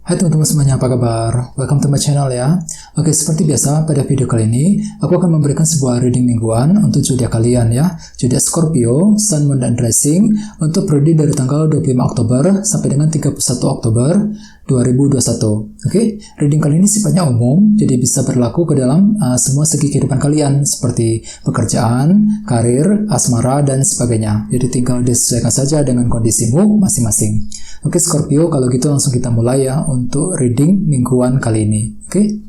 Hai teman-teman semuanya, apa kabar? Welcome to my channel ya. Oke, seperti biasa pada video kali ini aku akan memberikan sebuah reading mingguan untuk zodiak kalian ya. Zodiak Scorpio, Sun, Moon, dan Rising untuk periode dari tanggal 25 Oktober sampai dengan 31 Oktober 2021. Oke, reading kali ini sifatnya umum, jadi bisa berlaku ke dalam semua segi kehidupan kalian seperti pekerjaan, karir, asmara, dan sebagainya. Jadi tinggal disesuaikan saja dengan kondisimu masing-masing. Oke Scorpio, kalau gitu langsung kita mulai ya untuk reading mingguan kali ini. Oke.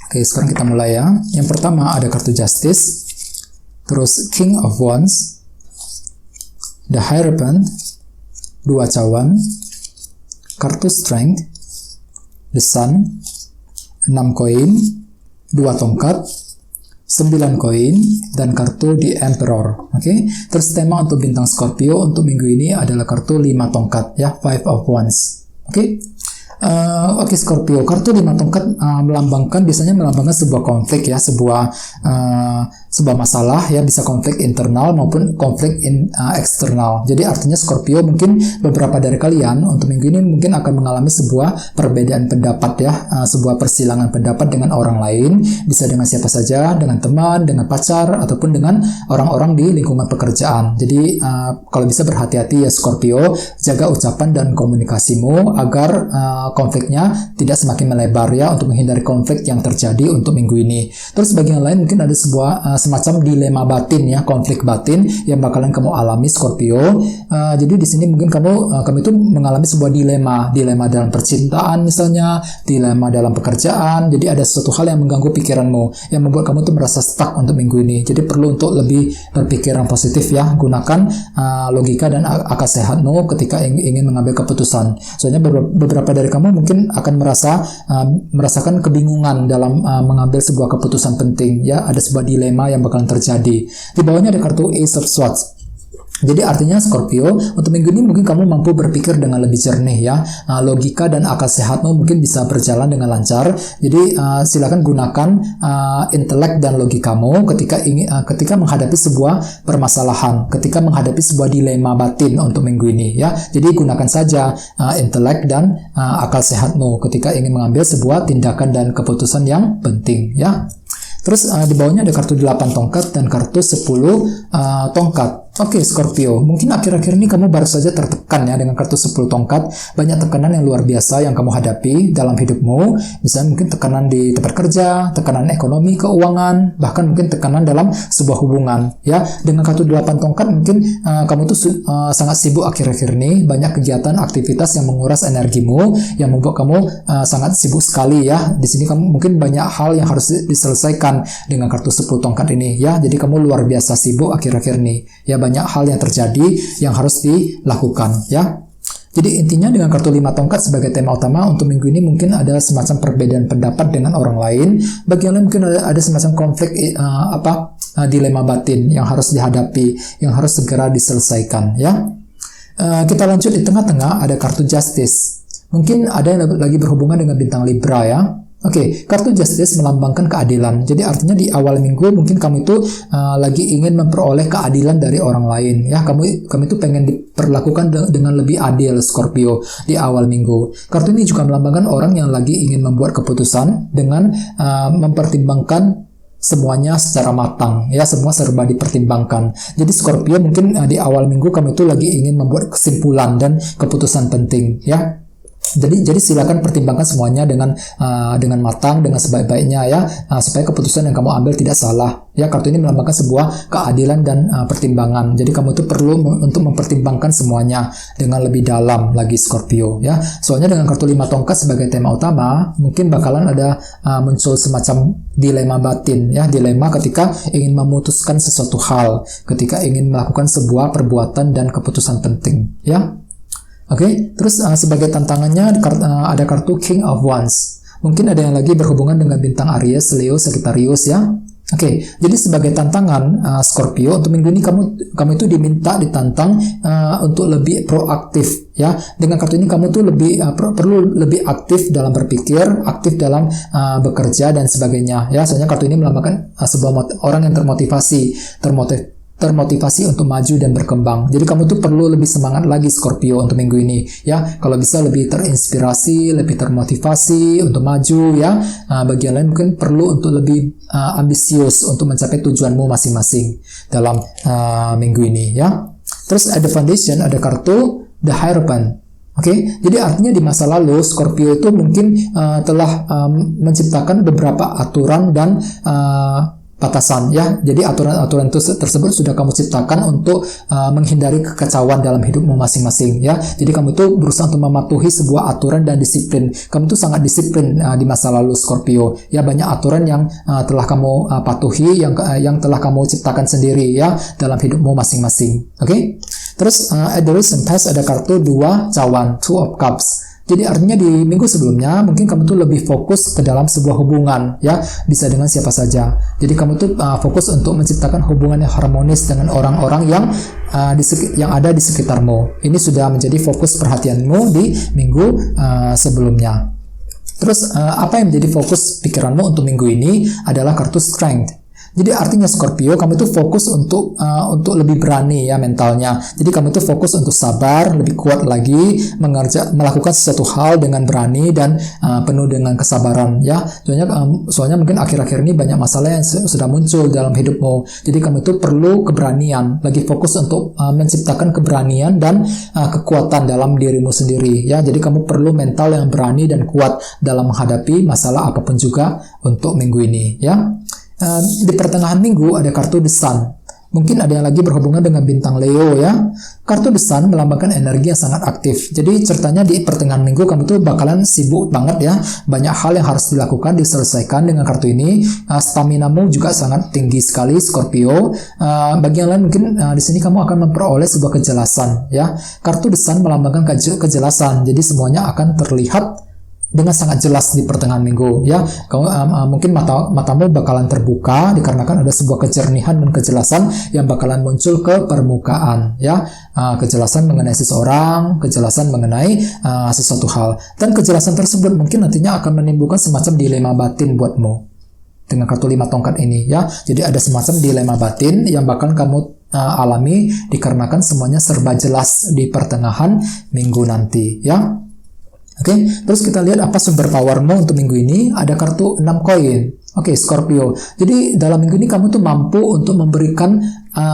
Oke, sekarang kita mulai ya. Yang pertama ada kartu Justice, terus King of Wands, The Hierophant, 2 cawan, kartu Strength, The Sun, 6 koin, 2 tongkat, 9 koin, dan kartu The Emperor. Oke, terus tema untuk bintang Scorpio untuk minggu ini adalah kartu 5 tongkat ya, 5 of Wands. Oke. Oke Scorpio, kartu 5 tongkat biasanya melambangkan sebuah konflik ya, sebuah masalah ya, bisa konflik internal maupun konflik eksternal. Jadi artinya Scorpio mungkin beberapa dari kalian untuk minggu ini mungkin akan mengalami sebuah perbedaan pendapat ya, sebuah persilangan pendapat dengan orang lain, bisa dengan siapa saja, dengan teman, dengan pacar, ataupun dengan orang-orang di lingkungan pekerjaan. Jadi kalau bisa berhati-hati ya Scorpio, jaga ucapan dan komunikasimu agar konfliknya tidak semakin melebar ya, untuk menghindari konflik yang terjadi untuk minggu ini. Terus bagian lain mungkin ada sebuah semacam dilema batin ya, konflik batin yang bakalan kamu alami Scorpio. Jadi di sini mungkin kamu itu mengalami sebuah dilema dalam percintaan misalnya, dilema dalam pekerjaan. Jadi ada sesuatu hal yang mengganggu pikiranmu yang membuat kamu tuh merasa stuck untuk minggu ini. Jadi perlu untuk lebih berpikiran positif ya, gunakan logika dan akal sehatmu ketika ingin mengambil keputusan. Soalnya beberapa dari kamu mungkin akan merasakan kebingungan dalam mengambil sebuah keputusan penting ya, ada sebuah dilema yang bakalan terjadi. Di bawahnya ada kartu Ace of Swords. Jadi artinya Scorpio, untuk minggu ini mungkin kamu mampu berpikir dengan lebih jernih ya, logika dan akal sehatmu mungkin bisa berjalan dengan lancar. Jadi silakan gunakan intelek dan logikamu ketika menghadapi sebuah permasalahan, ketika menghadapi sebuah dilema batin untuk minggu ini ya. Jadi gunakan saja intelek dan akal sehatmu ketika ingin mengambil sebuah tindakan dan keputusan yang penting ya. Terus di bawahnya ada kartu 8 tongkat dan kartu 10 tongkat. Oke Scorpio, mungkin akhir-akhir ini kamu baru saja tertekan ya dengan kartu 10 tongkat. Banyak tekanan yang luar biasa yang kamu hadapi dalam hidupmu. Misalnya mungkin tekanan di tempat kerja, tekanan ekonomi, keuangan, bahkan mungkin tekanan dalam sebuah hubungan ya. Dengan kartu 8 tongkat mungkin kamu tuh sangat sibuk akhir-akhir ini. Banyak kegiatan, aktivitas yang menguras energimu, yang membuat kamu sangat sibuk sekali ya. Di sini kamu mungkin banyak hal yang harus diselesaikan dengan kartu 10 tongkat ini ya. Jadi kamu luar biasa sibuk akhir-akhir ini ya, banyak hal yang terjadi yang harus dilakukan ya. Jadi intinya dengan kartu 5 tongkat sebagai tema utama untuk minggu ini mungkin ada semacam perbedaan pendapat dengan orang lain. Bagi yang lain mungkin ada semacam konflik dilema batin yang harus dihadapi, yang harus segera diselesaikan ya. Kita lanjut, di tengah-tengah ada kartu Justice. Mungkin ada yang lagi berhubungan dengan bintang Libra ya. Oke, kartu Justice melambangkan keadilan. Jadi artinya di awal minggu mungkin kamu itu lagi ingin memperoleh keadilan dari orang lain ya. Kamu itu pengen diperlakukan dengan lebih adil Scorpio di awal minggu. Kartu ini juga melambangkan orang yang lagi ingin membuat keputusan dengan mempertimbangkan semuanya secara matang ya, semua serba dipertimbangkan. Jadi Scorpio mungkin di awal minggu kamu itu lagi ingin membuat kesimpulan dan keputusan penting ya. Jadi silakan pertimbangkan semuanya dengan matang, dengan sebaik-baiknya ya, supaya keputusan yang kamu ambil tidak salah ya. Kartu ini melambangkan sebuah keadilan dan pertimbangan. Jadi kamu itu perlu untuk mempertimbangkan semuanya dengan lebih dalam lagi Scorpio ya. Soalnya dengan kartu 5 tongkat sebagai tema utama mungkin bakalan ada muncul semacam dilema batin ya, dilema ketika ingin memutuskan sesuatu hal, ketika ingin melakukan sebuah perbuatan dan keputusan penting ya. Oke, terus sebagai tantangannya ada kartu King of Wands. Mungkin ada yang lagi berhubungan dengan bintang Aries, Leo, Sagittarius ya. Oke, jadi sebagai tantangan Scorpio untuk minggu ini kamu itu ditantang untuk lebih proaktif ya. Dengan kartu ini kamu tuh perlu lebih aktif dalam berpikir, aktif dalam bekerja dan sebagainya ya. Soalnya kartu ini melambangkan sebuah orang yang termotivasi untuk maju dan berkembang. Jadi kamu tuh perlu lebih semangat lagi Scorpio untuk minggu ini ya. Kalau bisa lebih terinspirasi, lebih termotivasi untuk maju ya. Bagi yang lain mungkin perlu untuk lebih ambisius untuk mencapai tujuanmu masing-masing dalam minggu ini ya. Terus ada foundation, ada kartu The Hierophant. Oke, jadi artinya di masa lalu Scorpio itu mungkin telah menciptakan beberapa aturan dan batasan ya. Jadi aturan-aturan tersebut sudah kamu ciptakan untuk menghindari kekacauan dalam hidupmu masing-masing ya. Jadi kamu itu berusaha untuk mematuhi sebuah aturan dan disiplin. Kamu itu sangat disiplin di masa lalu Scorpio ya. Banyak aturan yang telah kamu patuhi, yang telah kamu ciptakan sendiri ya dalam hidupmu masing-masing. Oke. Terus at the recent past ada kartu 2 cawan, 2 of cups. Jadi artinya di minggu sebelumnya mungkin kamu tuh lebih fokus ke dalam sebuah hubungan ya, bisa dengan siapa saja. Jadi kamu tuh fokus untuk menciptakan hubungan yang harmonis dengan orang-orang yang ada di sekitarmu. Ini sudah menjadi fokus perhatianmu di minggu sebelumnya. Terus apa yang menjadi fokus pikiranmu untuk minggu ini adalah kartu strength. Jadi artinya Scorpio, kamu itu fokus untuk lebih berani ya mentalnya. Jadi kamu itu fokus untuk sabar, lebih kuat lagi, melakukan sesuatu hal dengan berani dan penuh dengan kesabaran ya. Soalnya mungkin akhir-akhir ini banyak masalah yang sudah muncul dalam hidupmu. Jadi kamu itu perlu keberanian, lagi fokus untuk menciptakan keberanian dan kekuatan dalam dirimu sendiri ya. Jadi kamu perlu mental yang berani dan kuat dalam menghadapi masalah apapun juga untuk minggu ini ya. Di pertengahan minggu ada kartu The Sun. Mungkin ada yang lagi berhubungan dengan bintang Leo ya. Kartu The Sun melambangkan energi yang sangat aktif. Jadi ceritanya di pertengahan minggu kamu tuh bakalan sibuk banget ya. Banyak hal yang harus dilakukan, diselesaikan dengan kartu ini. Staminamu juga sangat tinggi sekali Scorpio. Bagi yang lain mungkin di sini kamu akan memperoleh sebuah kejelasan ya. Kartu The Sun melambangkan kejelasan. Jadi semuanya akan terlihat dengan sangat jelas di pertengahan minggu ya. Kamu mungkin matamu bakalan terbuka dikarenakan ada sebuah kejernihan dan kejelasan yang bakalan muncul ke permukaan ya. Kejelasan mengenai seseorang, kejelasan mengenai sesuatu hal, dan kejelasan tersebut mungkin nantinya akan menimbulkan semacam dilema batin buatmu dengan kartu 5 tongkat ini ya. Jadi ada semacam dilema batin yang bakal kamu alami dikarenakan semuanya serba jelas di pertengahan minggu nanti ya. Oke, terus kita lihat apa sumber powermu untuk minggu ini. Ada kartu 6 koin. Oke, Scorpio. Jadi dalam minggu ini kamu tuh mampu untuk memberikan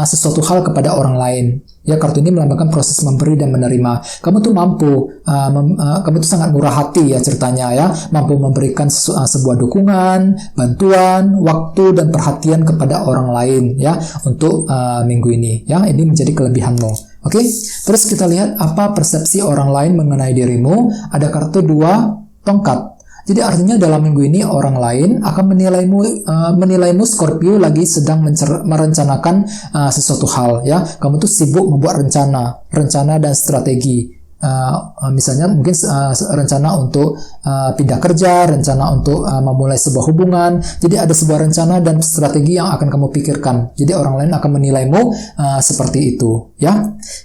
sesuatu hal kepada orang lain. Ya, kartu ini melambangkan proses memberi dan menerima. Kamu tuh kamu tuh sangat murah hati ya ceritanya ya. Mampu memberikan sebuah dukungan, bantuan, waktu dan perhatian kepada orang lain ya untuk minggu ini. Ya, ini menjadi kelebihanmu. Oke, terus kita lihat apa persepsi orang lain mengenai dirimu. Ada kartu 2 tongkat. Jadi artinya dalam minggu ini orang lain akan menilaimu Scorpio lagi sedang merencanakan sesuatu hal ya. Kamu tuh sibuk membuat rencana dan strategi. Misalnya mungkin rencana untuk pindah kerja, rencana untuk memulai sebuah hubungan. Jadi ada sebuah rencana dan strategi yang akan kamu pikirkan. Jadi orang lain akan menilaimu seperti itu ya.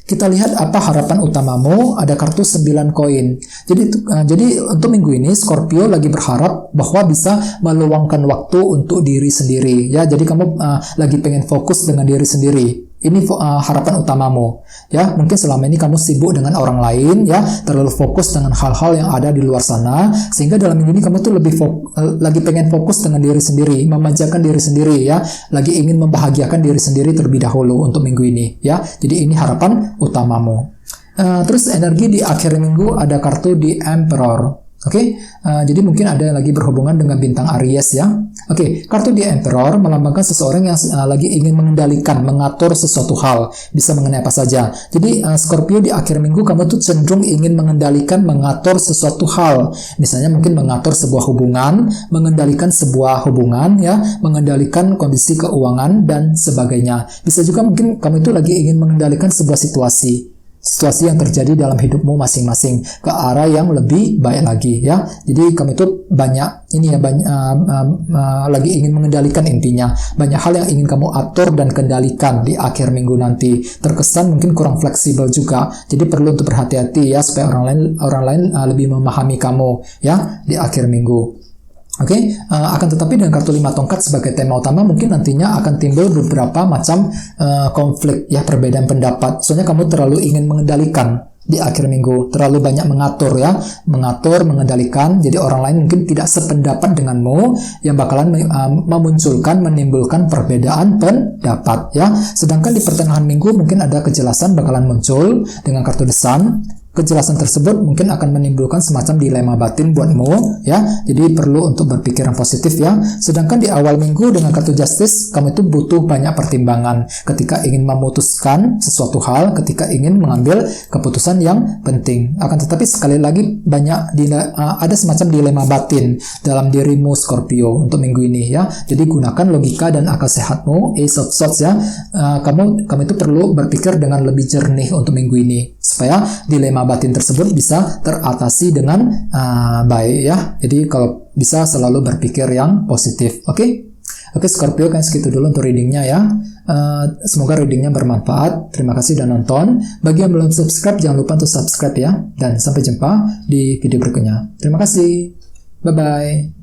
Kita lihat apa harapan utamamu. Ada kartu 9 koin. Jadi untuk minggu ini Scorpio lagi berharap bahwa bisa meluangkan waktu untuk diri sendiri ya. Jadi kamu lagi pengen fokus dengan diri sendiri. Ini harapan utamamu ya. Mungkin selama ini kamu sibuk dengan orang lain ya, terlalu fokus dengan hal-hal yang ada di luar sana, sehingga dalam minggu ini kamu tuh lagi pengen fokus dengan diri sendiri, memanjakan diri sendiri ya, lagi ingin membahagiakan diri sendiri terlebih dahulu untuk minggu ini ya. Jadi ini harapan utamamu. Terus energi di akhir minggu ada kartu di Emperor. Oke, jadi mungkin ada yang lagi berhubungan dengan bintang Aries ya. Oke, kartu di Emperor melambangkan seseorang yang lagi ingin mengendalikan, mengatur sesuatu hal, bisa mengenai apa saja. Jadi Scorpio di akhir minggu kamu tuh cenderung ingin mengendalikan, mengatur sesuatu hal. Misalnya mungkin mengatur sebuah hubungan, mengendalikan sebuah hubungan ya, mengendalikan kondisi keuangan dan sebagainya. Bisa juga mungkin kamu itu lagi ingin mengendalikan sebuah situasi. situasi yang terjadi dalam hidupmu masing-masing ke arah yang lebih baik lagi ya. Jadi kamu itu banyak lagi ingin mengendalikan, intinya banyak hal yang ingin kamu atur dan kendalikan di akhir minggu nanti. Terkesan mungkin kurang fleksibel juga. Jadi perlu untuk berhati-hati ya, supaya orang lain lebih memahami kamu ya di akhir minggu. Oke, akan tetapi dengan kartu 5 tongkat sebagai tema utama, mungkin nantinya akan timbul beberapa macam konflik ya, perbedaan pendapat. Soalnya kamu terlalu ingin mengendalikan di akhir minggu, terlalu banyak mengatur, mengendalikan. Jadi orang lain mungkin tidak sependapat denganmu, yang bakalan menimbulkan perbedaan pendapat ya. Sedangkan di pertengahan minggu mungkin ada kejelasan bakalan muncul dengan kartu The Sun. Kejelasan tersebut mungkin akan menimbulkan semacam dilema batin buatmu ya. Jadi perlu untuk berpikir yang positif ya. Sedangkan di awal minggu dengan kartu Justice, kamu itu butuh banyak pertimbangan ketika ingin memutuskan sesuatu hal, ketika ingin mengambil keputusan yang penting. Akan tetapi sekali lagi ada semacam dilema batin dalam dirimu Scorpio untuk minggu ini ya. Jadi gunakan logika dan akal sehatmu, Ace of Swords ya. Kamu itu perlu berpikir dengan lebih jernih untuk minggu ini supaya dilema batin tersebut bisa teratasi dengan baik ya. Jadi kalau bisa selalu berpikir yang positif. Oke Scorpio, kan segitu dulu untuk readingnya ya. Semoga readingnya bermanfaat. Terima kasih sudah nonton. Bagi yang belum subscribe, jangan lupa untuk subscribe ya. Dan sampai jumpa di video berikutnya. Terima kasih. Bye bye.